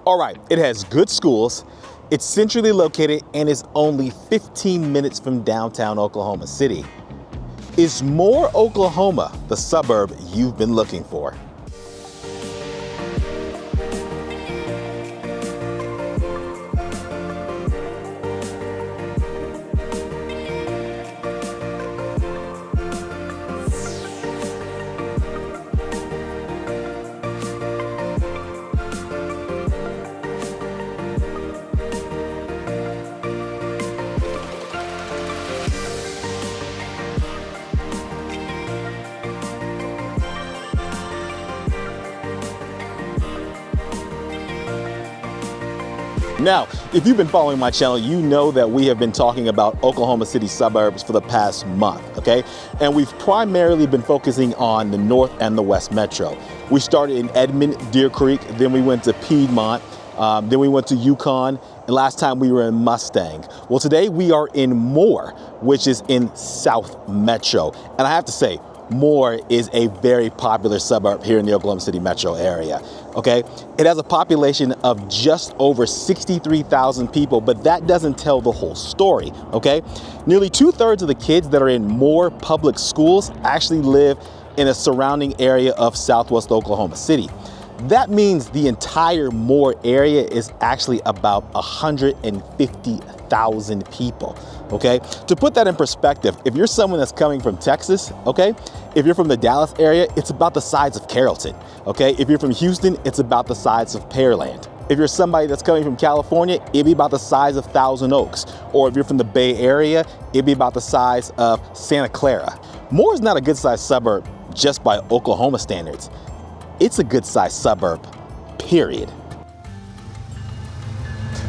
All right, it has good schools, it's centrally located, and is only 15 minutes from downtown Oklahoma City. Is Moore, Oklahoma the suburb you've been looking for? Now, if you've been following my channel, you know that we have been talking about Oklahoma City suburbs for the past month, okay? And we've primarily been focusing on the North and the West Metro. We started in Edmond, Deer Creek, then we went to Piedmont, then we went to Yukon, and last time we were in Mustang. Well, today we are in Moore, which is in South Metro. And I have to say, Moore is a very popular suburb here in the Oklahoma City metro area, okay? It has a population of just over 63,000 people, but that doesn't tell the whole story, okay? Nearly 2/3 of the kids that are in Moore public schools actually live in a surrounding area of Southwest Oklahoma City. That means the entire Moore area is actually about 150,000 people, okay? To put that in perspective, if you're someone that's coming from Texas, okay? If you're from the Dallas area, it's about the size of Carrollton, okay? If you're from Houston, it's about the size of Pearland. If you're somebody that's coming from California, it'd be about the size of Thousand Oaks. Or if you're from the Bay Area, it'd be about the size of Santa Clara. Moore is not a good sized suburb just by Oklahoma standards. It's a good sized suburb, period.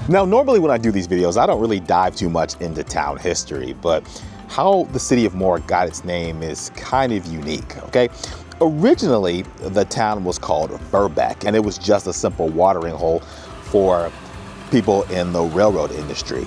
Now, normally when I do these videos, I don't really dive too much into town history, but how the city of Moore got its name is kind of unique, okay? Originally, the town was called Verbeck, and it was just a simple watering hole for people in the railroad industry.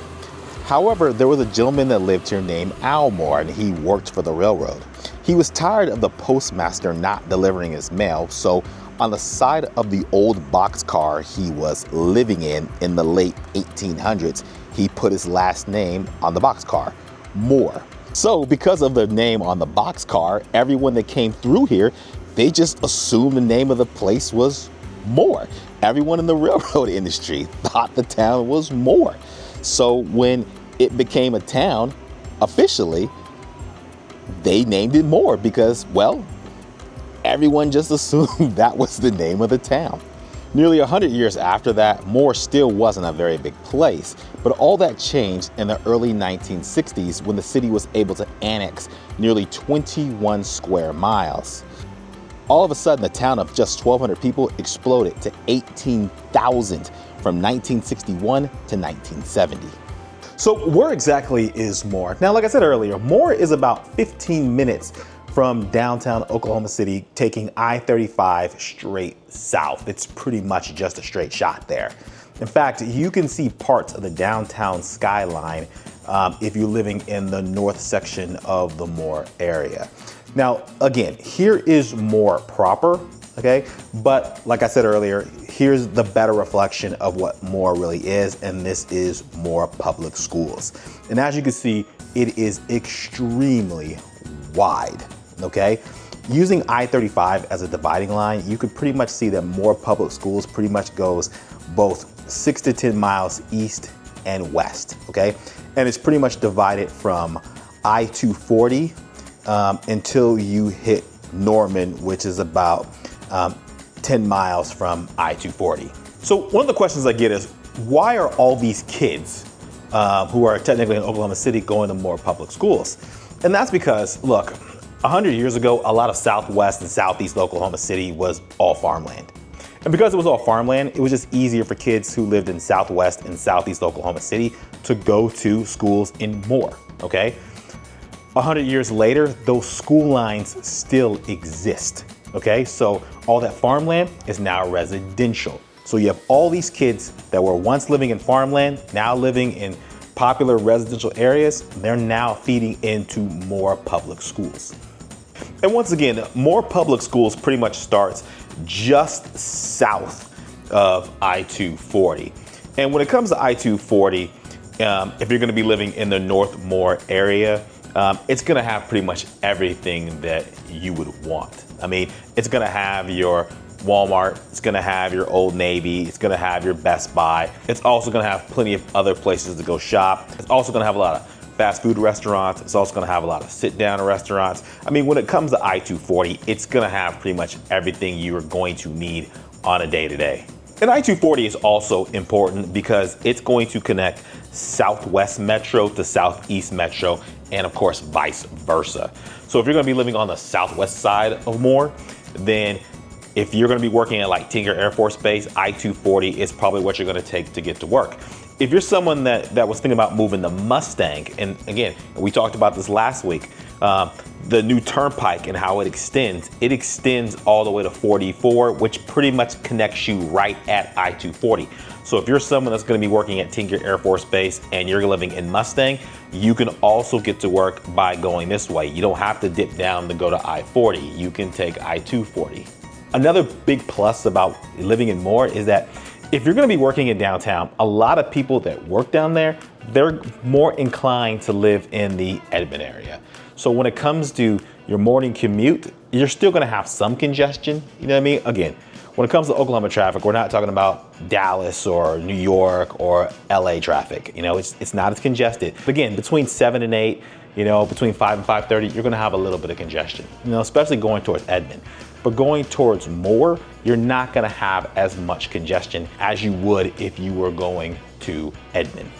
However, there was a gentleman that lived here named Al Moore, and he worked for the railroad. He was tired of the postmaster not delivering his mail, so on the side of the old boxcar he was living in the late 1800s, he put his last name on the boxcar, Moore. So because of the name on the boxcar, everyone that came through here, they just assumed the name of the place was Moore. Everyone in the railroad industry thought the town was Moore. So when it became a town, officially, they named it Moore because, well, everyone just assumed that was the name of the town. Nearly 100 years after that, Moore still wasn't a very big place, but all that changed in the early 1960s when the city was able to annex nearly 21 square miles. All of a sudden, the town of just 1,200 people exploded to 18,000 from 1961 to 1970. So where exactly is Moore? Now, like I said earlier, Moore is about 15 minutes from downtown Oklahoma City, taking I-35 straight south. It's pretty much just a straight shot there. In fact, you can see parts of the downtown skyline if you're living in the north section of the Moore area. Now, again, here is Moore proper, okay? But like I said earlier, here's the better reflection of what Moore really is, and this is Moore Public Schools. And as you can see, it is extremely wide, okay? Using I-35 as a dividing line, you could pretty much see that Moore Public Schools pretty much goes both 6 to 10 miles east and west, okay? And it's pretty much divided from I-240 until you hit Norman, which is about 10 miles from I-240. So one of the questions I get is, why are all these kids who are technically in Oklahoma City going to Moore Public Schools? And that's because, look, 100 years ago, a lot of Southwest and Southeast Oklahoma City was all farmland. And because it was all farmland, it was just easier for kids who lived in Southwest and Southeast Oklahoma City to go to schools in Moore, okay? 100 years later, those school lines still exist, okay? So all that farmland is now residential. So you have all these kids that were once living in farmland, now living in popular residential areas. They're now feeding into Moore Public Schools. And once again, Moore Public Schools pretty much starts just south of I-240. And when it comes to I-240, if you're going to be living in the North Moore area, it's going to have pretty much everything that you would want. I mean, it's going to have your Walmart, it's going to have your Old Navy, it's going to have your Best Buy. It's also going to have plenty of other places to go shop. It's also going to have a lot of fast food restaurants. It's also going to have a lot of sit-down restaurants. I mean, when it comes to I-240, it's going to have pretty much everything you are going to need on a day-to-day. And I-240 is also important because it's going to connect Southwest Metro to Southeast Metro, and of course, vice versa. So if you're going to be living on the southwest side of Moore, then if you're going to be working at like Tinker Air Force Base, I-240 is probably what you're going to take to get to work. If you're someone that was thinking about moving to Mustang, and again, we talked about this last week, the new turnpike and how it extends all the way to 44, which pretty much connects you right at I-240. So if you're someone that's going to be working at Tinker Air Force Base and you're living in Mustang, you can also get to work by going this way. You don't have to dip down to go to I-40. You can take I-240. Another big plus about living in Moore is that if you're going to be working in downtown, a lot of people that work down there, they're more inclined to live in the Edmond area. So when it comes to your morning commute, you're still going to have some congestion. You know what I mean? Again, when it comes to Oklahoma traffic, we're not talking about Dallas or New York or LA traffic. You know, it's not as congested. But again, between 7 and 8, you know, between 5 and 5:30, you're going to have a little bit of congestion, you know, especially going towards Edmond. But going towards Moore, you're not going to have as much congestion as you would if you were going to Edmond.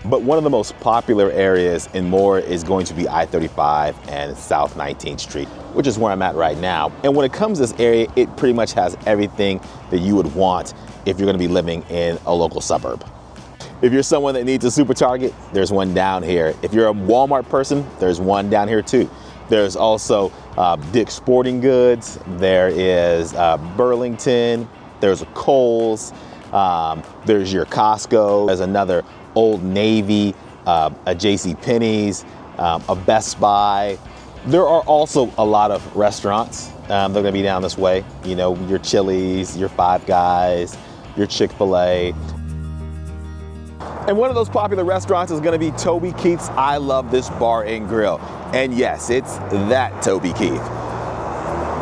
But one of the most popular areas in Moore is going to be I-35 and South 19th Street, which is where I'm at right now. And when it comes to this area, it pretty much has everything that you would want if you're going to be living in a local suburb. If you're someone that needs a super Target, there's one down here. If you're a Walmart person, there's one down here too. There's also Dick's Sporting Goods, there is Burlington, there's a Kohl's, there's your Costco, there's another Old Navy, a JCPenney's, a Best Buy. There are also a lot of restaurants. They're gonna be down this way. You know, your Chili's, your Five Guys, your Chick-fil-A. And one of those popular restaurants is gonna be Toby Keith's I Love This Bar and Grill. And yes, it's that Toby Keith.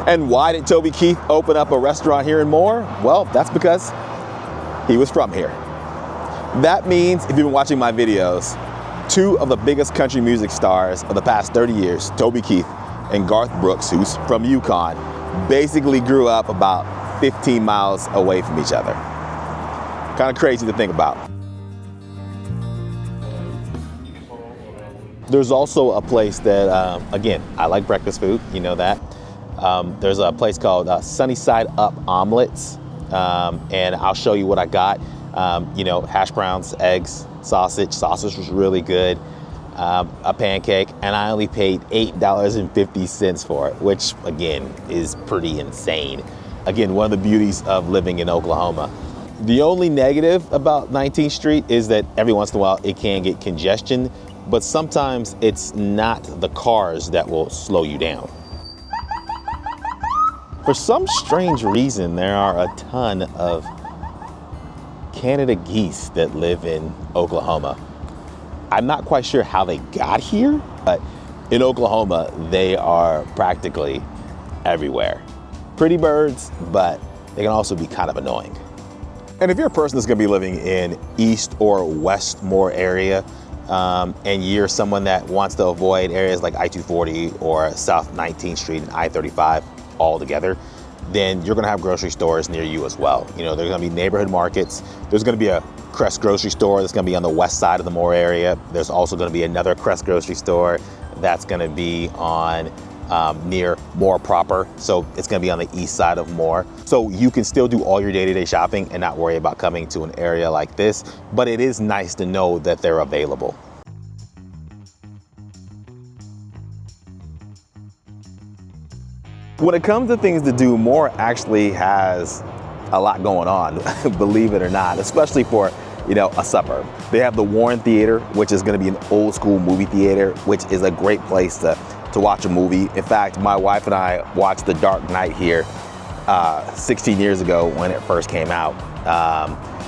And why did Toby Keith open up a restaurant here in Moore? Well, that's because he was from here. That means, if you've been watching my videos, two of the biggest country music stars of the past 30 years, Toby Keith and Garth Brooks, who's from Yukon, basically grew up about 15 miles away from each other. Kind of crazy to think about. There's also a place that, again, I like breakfast food, you know that. There's a place called Sunny Side Up Omelets, and I'll show you what I got. You know, hash browns, eggs, sausage. Sausage was really good. A pancake, and I only paid $8.50 for it, which again is pretty insane. Again, one of the beauties of living in Oklahoma. The only negative about 19th Street is that every once in a while it can get congestion, but sometimes it's not the cars that will slow you down. For some strange reason, there are a ton of Canada geese that live in Oklahoma. I'm not quite sure how they got here, but in Oklahoma, they are practically everywhere. Pretty birds, but they can also be kind of annoying. And if you're a person that's gonna be living in East or West Moore area, and you're someone that wants to avoid areas like I-240 or South 19th Street and I-35 altogether, then you're gonna have grocery stores near you as well. You know, there's gonna be neighborhood markets. There's gonna be a Crest grocery store that's gonna be on the west side of the Moore area. There's also gonna be another Crest grocery store that's gonna be on near Moore proper. So it's gonna be on the east side of Moore. So you can still do all your day-to-day shopping and not worry about coming to an area like this, but it is nice to know that they're available. When it comes to things to do, Moore actually has a lot going on, believe it or not, especially for, you know, a suburb. They have the Warren Theater, which is gonna be an old school movie theater, which is a great place to to watch a movie. In fact, my wife and I watched The Dark Knight here 16 years ago when it first came out.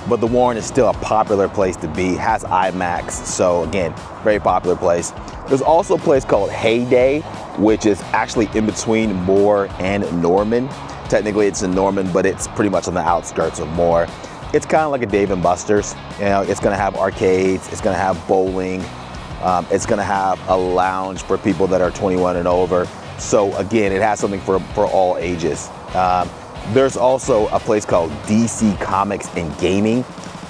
But the Warren is still a popular place to be. It has IMAX, so again, very popular place. There's also a place called Heyday, which is actually in between Moore and Norman. Technically it's in Norman, but it's pretty much on the outskirts of Moore. It's kind of like a Dave & Buster's. You know, it's gonna have arcades, it's gonna have bowling, it's gonna have a lounge for people that are 21 and over. So again, it has something for all ages. There's also a place called DC Comics and Gaming.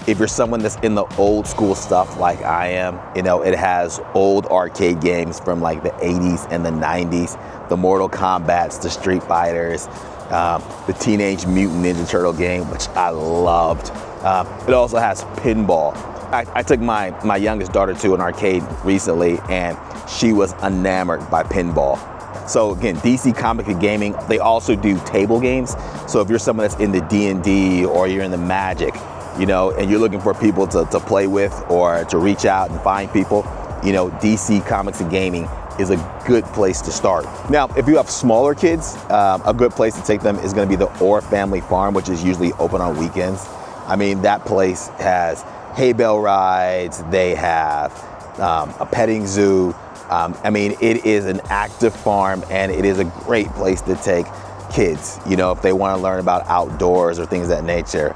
If you're someone that's in the old school stuff like I am, you know, it has old arcade games from like the 80s and the 90s, the Mortal Kombats, the Street Fighters, the Teenage Mutant Ninja Turtle game, which I loved. It also has pinball. I took my youngest daughter to an arcade recently and she was enamored by pinball. So again, DC Comic and Gaming, they also do table games. So if you're someone that's into D&D or you're into Magic, you know, and you're looking for people to play with or to reach out and find people, you know, DC Comics and Gaming is a good place to start. Now, if you have smaller kids, a good place to take them is gonna be the Orr Family Farm, which is usually open on weekends. I mean, that place has hay bale rides, they have a petting zoo. I mean, it is an active farm and it is a great place to take kids, you know, if they want to learn about outdoors or things of that nature.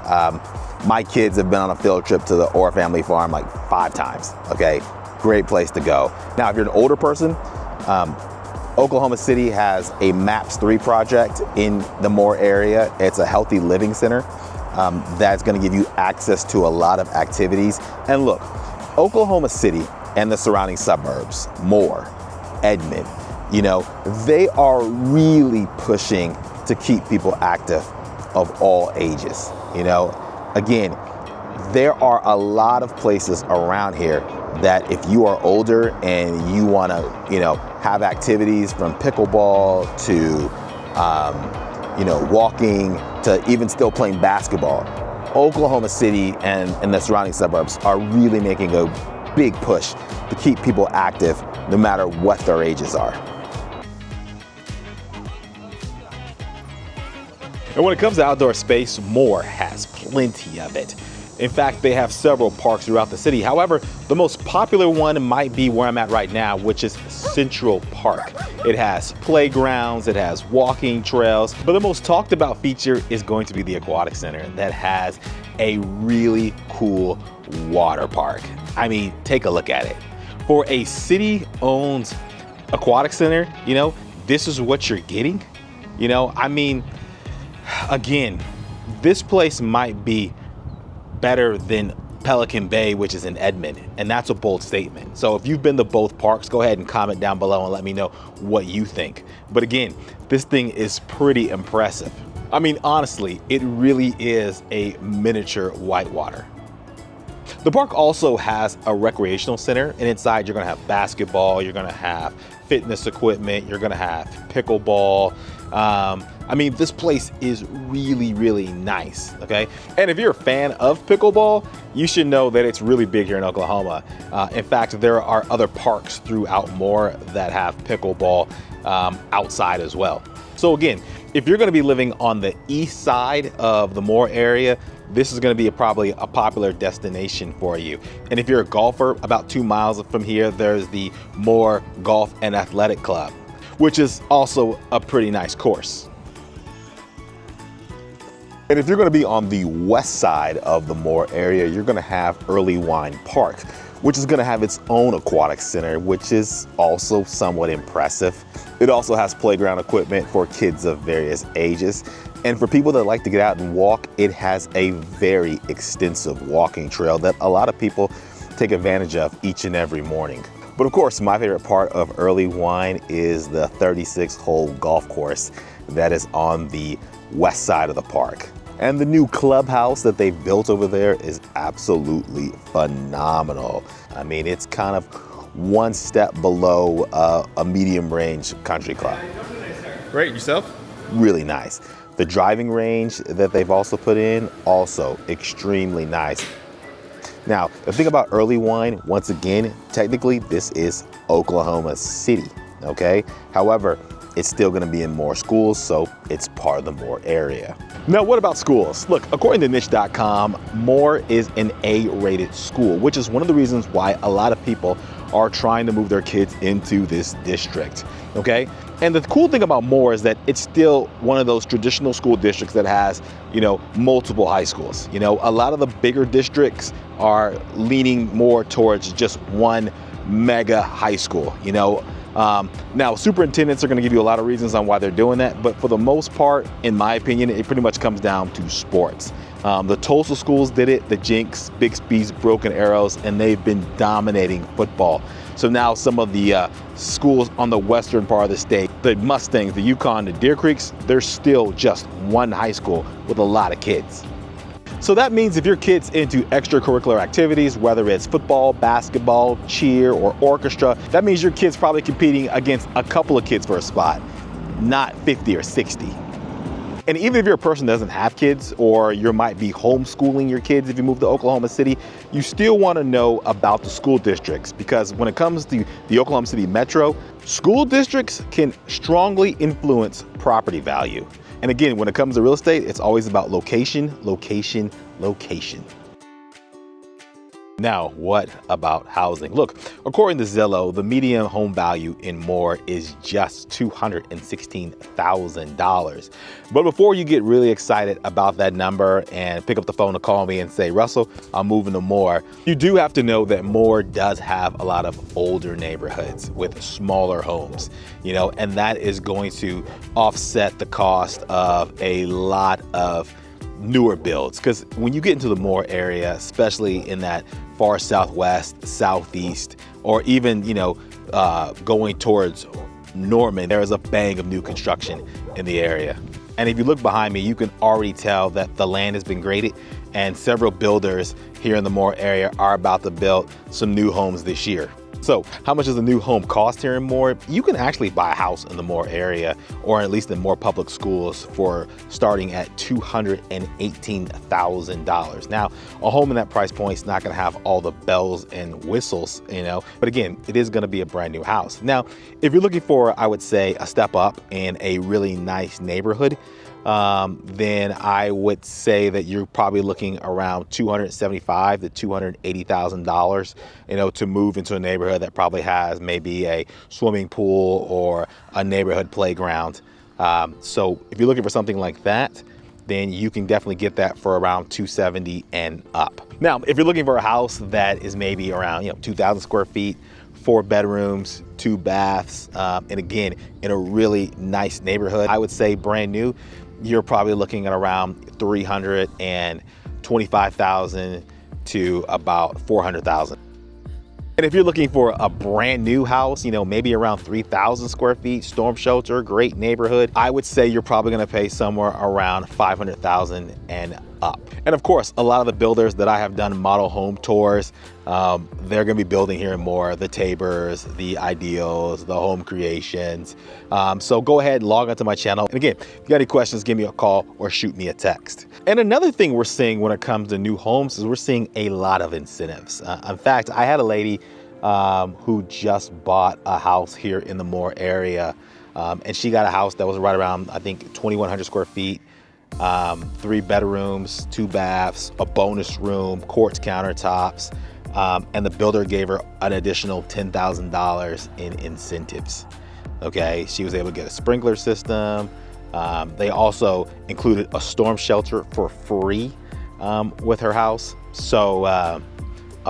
My kids have been on a field trip to the Orr Family Farm like 5 times, okay? Great place to go. Now, if you're an older person, Oklahoma City has a MAPS 3 project in the Moore area. It's a healthy living center that's going to give you access to a lot of activities. And look, Oklahoma City and the surrounding suburbs, Moore, Edmond, you know, they are really pushing to keep people active of all ages. You know, again, there are a lot of places around here that if you are older and you want to, you know, have activities from pickleball to, you know, walking to even still playing basketball, Oklahoma City and the surrounding suburbs are really making a big push to keep people active no matter what their ages are. And when it comes to outdoor space, Moore has plenty of it. In fact, they have several parks throughout the city. However, the most popular one might be where I'm at right now, which is Central Park. It has playgrounds, it has walking trails, but the most talked about feature is going to be the Aquatic Center that has a really cool water park. I mean, take a look at it. For a city-owned aquatic center, you know, this is what you're getting. You know, I mean, again, this place might be better than Pelican Bay, which is in Edmond, and that's a bold statement. So if you've been to both parks, go ahead and comment down below and let me know what you think. But again, this thing is pretty impressive. I mean, honestly, it really is a miniature whitewater. The park also has a recreational center, and inside you're gonna have basketball, you're gonna have fitness equipment, you're gonna have pickleball. I mean, this place is really, really nice, okay? And if you're a fan of pickleball, you should know that it's really big here in Oklahoma. In fact, there are other parks throughout Moore that have pickleball outside as well. So again, if you're gonna be living on the east side of the Moore area, this is gonna be probably a popular destination for you. And if you're a golfer, about 2 miles from here, there's the Moore Golf and Athletic Club, which is also a pretty nice course. And if you're gonna be on the west side of the Moore area, you're gonna have Early Wine Park, which is gonna have its own aquatic center, which is also somewhat impressive. It also has playground equipment for kids of various ages. And for people that like to get out and walk, it has a very extensive walking trail that a lot of people take advantage of each and every morning. But of course, my favorite part of Early Wine is the 36-hole golf course that is on the west side of the park. And the new clubhouse that they've built over there is absolutely phenomenal. I mean, it's kind of one step below a medium range country club. Great, yourself? Really nice. The driving range that they've also put in, also extremely nice. Now, the thing about Early Wine, once again, technically this is Oklahoma City. okay? However, it's still gonna be in Moore schools, so it's part of the Moore area. Now, what about schools? Look, according to niche.com, Moore is an A-rated school, which is one of the reasons why a lot of people are trying to move their kids into this district, okay? And the cool thing about Moore is that it's still one of those traditional school districts that has, multiple high schools. A lot of the bigger districts are leaning more towards just one mega high school, Now, superintendents are going to give you a lot of reasons on why they're doing that, but for the most part, in my opinion, it pretty much comes down to sports. The Tulsa schools did it, the Jinx, Bixby's, Broken Arrows, and they've been dominating football. So now some of the schools on the western part of the state, the Mustangs, the Yukon, the Deer Creeks, they're still just one high school with a lot of kids. So that means if your kid's into extracurricular activities, whether it's football, basketball, cheer, or orchestra, that means your kid's probably competing against a couple of kids for a spot, not 50 or 60. And even if you're a person that doesn't have kids, or you might be homeschooling your kids if you move to Oklahoma City, you still want to know about the school districts, because when it comes to the Oklahoma City Metro, school districts can strongly influence property value. And again, when it comes to real estate, it's always about location, location, location. Now, what about housing? Look, according to Zillow, the median home value in Moore is just $216,000. But before you get really excited about that number and pick up the phone to call me and say, Russell, I'm moving to Moore, you do have to know that Moore does have a lot of older neighborhoods with smaller homes, and that is going to offset the cost of a lot of newer builds. Because when you get into the Moore area, especially in that far southwest, southeast, or even, going towards Norman, there is a bang of new construction in the area. And if you look behind me, you can already tell that the land has been graded, and several builders here in the Moore area are about to build some new homes this year. So how much does a new home cost here in Moore? You can actually buy a house in the Moore area, or at least in Moore public schools, for starting at $218,000. Now, a home in that price point is not going to have all the bells and whistles, but again, it is going to be a brand new house. Now, if you're looking for, I would say, a step up in a really nice neighborhood, then I would say that you're probably looking around $275,000 to $280,000, to move into a neighborhood that probably has maybe a swimming pool or a neighborhood playground. So if you're looking for something like that, then you can definitely get that for around $270,000 and up. Now, if you're looking for a house that is maybe around 2,000 square feet, 4 bedrooms, 2 baths, and again, in a really nice neighborhood, I would say brand new, you're probably looking at around $325,000 to about $400,000. And if you're looking for a brand new house, maybe around 3,000 square feet, storm shelter, great neighborhood, I would say you're probably gonna pay somewhere around $500,000 and up. And of course, a lot of the builders that I have done model home tours, they're gonna be building here in Moore, the Tabors, the Ideals, the Home Creations. So go ahead, log onto my channel. And again, if you got any questions, give me a call or shoot me a text. And another thing we're seeing when it comes to new homes is we're seeing a lot of incentives. In fact, I had a lady who just bought a house here in the Moore area, and she got a house that was right around, I think, 2,100 square feet, 3 bedrooms, 2 baths, a bonus room, quartz countertops, and the builder gave her an additional $10,000 in incentives. Okay, she was able to get a sprinkler system. They also included a storm shelter for free with her house. So a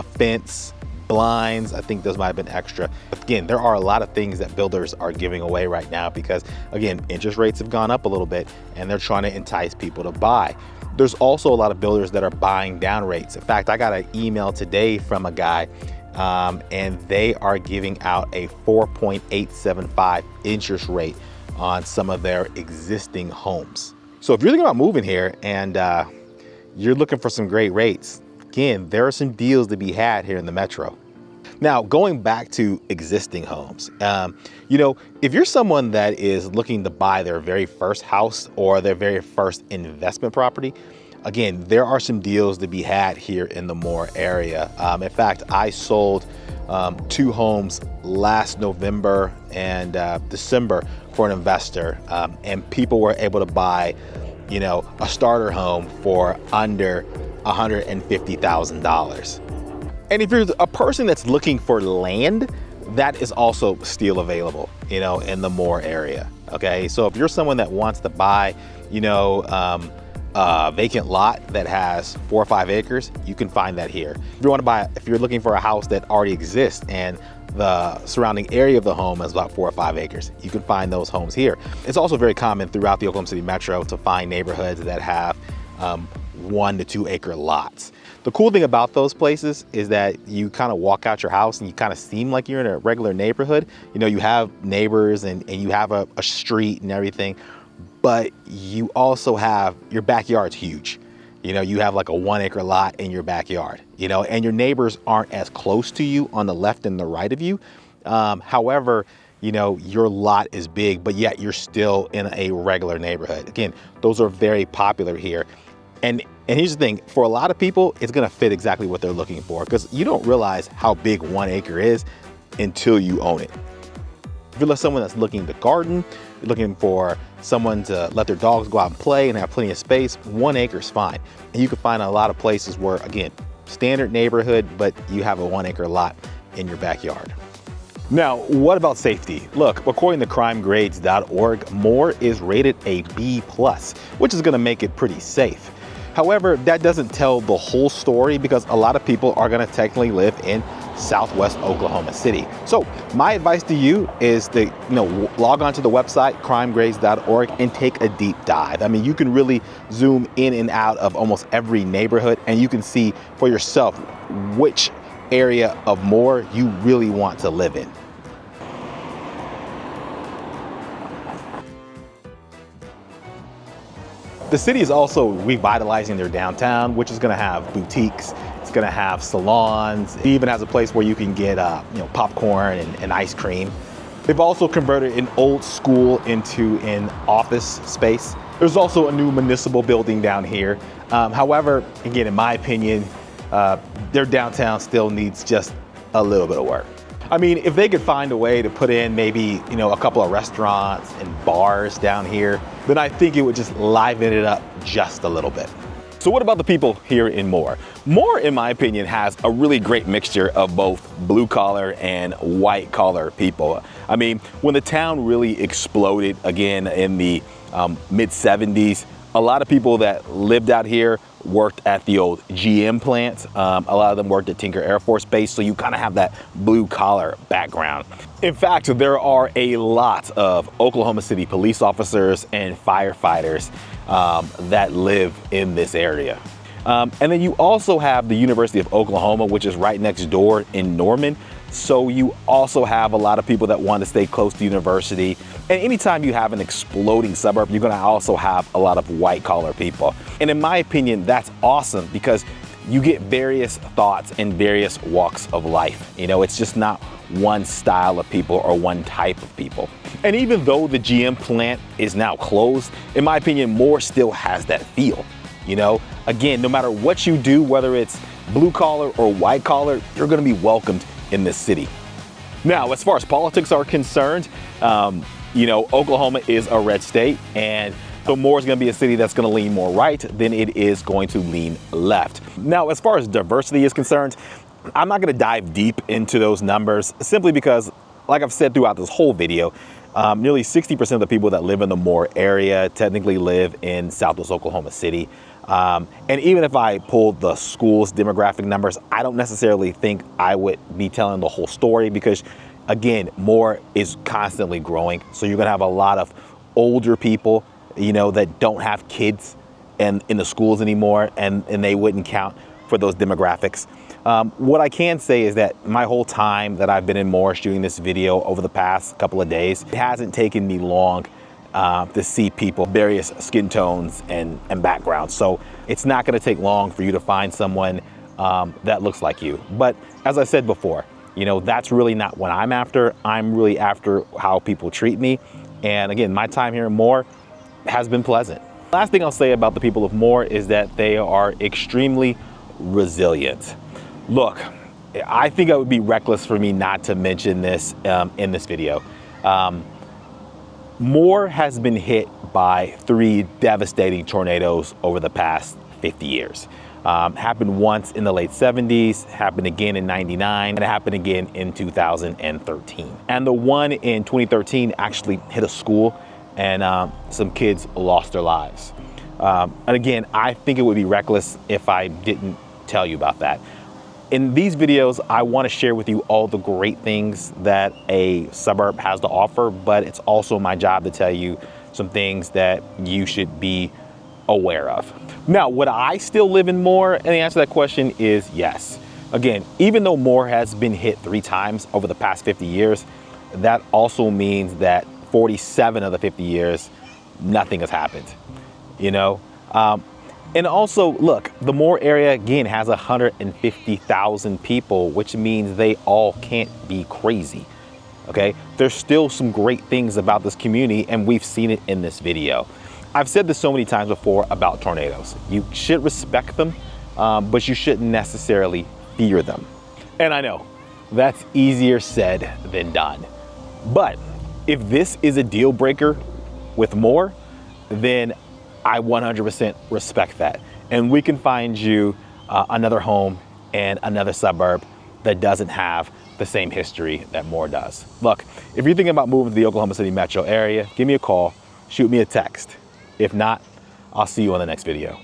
fence, blinds, I think those might have been extra. But again, there are a lot of things that builders are giving away right now because, again, interest rates have gone up a little bit and they're trying to entice people to buy. There's also a lot of builders that are buying down rates. In fact, I got an email today from a guy and they are giving out a 4.875 interest rate on some of their existing homes. So if you're thinking about moving here and you're looking for some great rates, again, there are some deals to be had here in the Metro. Now, going back to existing homes, if you're someone that is looking to buy their very first house or their very first investment property, again, there are some deals to be had here in the Moore area. In fact, I sold two homes last November and December for an investor, and people were able to buy, you know, a starter home for under $150,000. And if you're a person that's looking for land, that is also still available, you know, in the Moore area. Okay, so if you're someone that wants to buy, you know, a vacant lot that has 4 or 5 acres, you can find that here. If you're looking for a house that already exists and the surrounding area of the home is about 4 or 5 acres, you can find those homes here. It's also very common throughout the Oklahoma City metro to find neighborhoods that have 1 to 2 acre lots. The cool thing about those places is that you kind of walk out your house and you kind of seem like you're in a regular neighborhood. You know, you have neighbors and you have a street and everything, but you also have, your backyard's huge. You know, you have like a 1 acre lot in your backyard, you know, and your neighbors aren't as close to you on the left and the right of you. However, you know, your lot is big, but yet you're still in a regular neighborhood. Again, those are very popular here. And here's the thing, for a lot of people, it's gonna fit exactly what they're looking for, because you don't realize how big 1 acre is until you own it. If you're someone that's looking to garden, you're looking for someone to let their dogs go out and play and have plenty of space, 1 acre is fine. And you can find a lot of places where, again, standard neighborhood, but you have a 1 acre lot in your backyard. Now, what about safety? Look, according to crimegrades.org, Moore is rated a B+, which is gonna make it pretty safe. However, that doesn't tell the whole story, because a lot of people are gonna technically live in Southwest Oklahoma City. So my advice to you is to, log on to the website, crimegrades.org, and take a deep dive. I mean, you can really zoom in and out of almost every neighborhood, and you can see for yourself which area of Moore you really want to live in. The city is also revitalizing their downtown, which is going to have boutiques. It's going to have salons. It even has a place where you can get popcorn and ice cream. They've also converted an old school into an office space. There's also a new municipal building down here. However, again, in my opinion, their downtown still needs just a little bit of work. I mean, if they could find a way to put in maybe, a couple of restaurants and bars down here, then I think it would just liven it up just a little bit. So what about the people here in Moore? Moore, in my opinion, has a really great mixture of both blue collar and white collar people. I mean, when the town really exploded again in the mid 70s, a lot of people that lived out here worked at the old GM plant. A lot of them worked at Tinker Air Force Base, so you kind of have that blue collar background. In fact, there are a lot of Oklahoma City police officers and firefighters that live in this area. And then you also have the University of Oklahoma, which is right next door in Norman. So you also have a lot of people that want to stay close to university. And anytime you have an exploding suburb, you're going to also have a lot of white collar people. And in my opinion, that's awesome, because you get various thoughts and various walks of life. It's just not one style of people or one type of people. And even though the GM plant is now closed, in my opinion, Moore still has that feel. Again, no matter what you do, whether it's blue collar or white collar, you're going to be welcomed in this city. Now, as far as politics are concerned, Oklahoma is a red state, and so Moore is going to be a city that's going to lean more right than it is going to lean left. Now, as far as diversity is concerned, I'm not going to dive deep into those numbers, simply because, like I've said throughout this whole video, nearly 60% of the people that live in the Moore area technically live in Southwest Oklahoma City. And even if I pulled the school's demographic numbers, I don't necessarily think I would be telling the whole story, because, again, Moore is constantly growing. So you're going to have a lot of older people, that don't have kids in the schools anymore, and they wouldn't count for those demographics. What I can say is that my whole time that I've been in Moore shooting this video over the past couple of days, it hasn't taken me long to see people, various skin tones and backgrounds. So it's not going to take long for you to find someone that looks like you. But as I said before, that's really not what I'm after. I'm really after how people treat me. And again, my time here in Moore has been pleasant. Last thing I'll say about the people of Moore is that they are extremely resilient. Look, I think it would be reckless for me not to mention this in this video. Moore has been hit by 3 devastating tornadoes over the past 50 years. Happened once in the late 70s, happened again in 99, and it happened again in 2013. And the one in 2013 actually hit a school, and some kids lost their lives. And again, I think it would be reckless if I didn't tell you about that. In these videos, I want to share with you all the great things that a suburb has to offer, but it's also my job to tell you some things that you should be aware of. Now, would I still live in Moore? And the answer to that question is yes. Again, even though Moore has been hit 3 times over the past 50 years, that also means that 47 of the 50 years, nothing has happened, you know? And also, look, the Moore area, again, has 150,000 people, which means they all can't be crazy, okay? There's still some great things about this community, and we've seen it in this video. I've said this so many times before about tornadoes. You should respect them, but you shouldn't necessarily fear them. And I know, that's easier said than done. But if this is a deal breaker with Moore, then I 100% respect that. And we can find you another home and another suburb that doesn't have the same history that Moore does. Look, if you're thinking about moving to the Oklahoma City metro area, give me a call, shoot me a text. If not, I'll see you on the next video.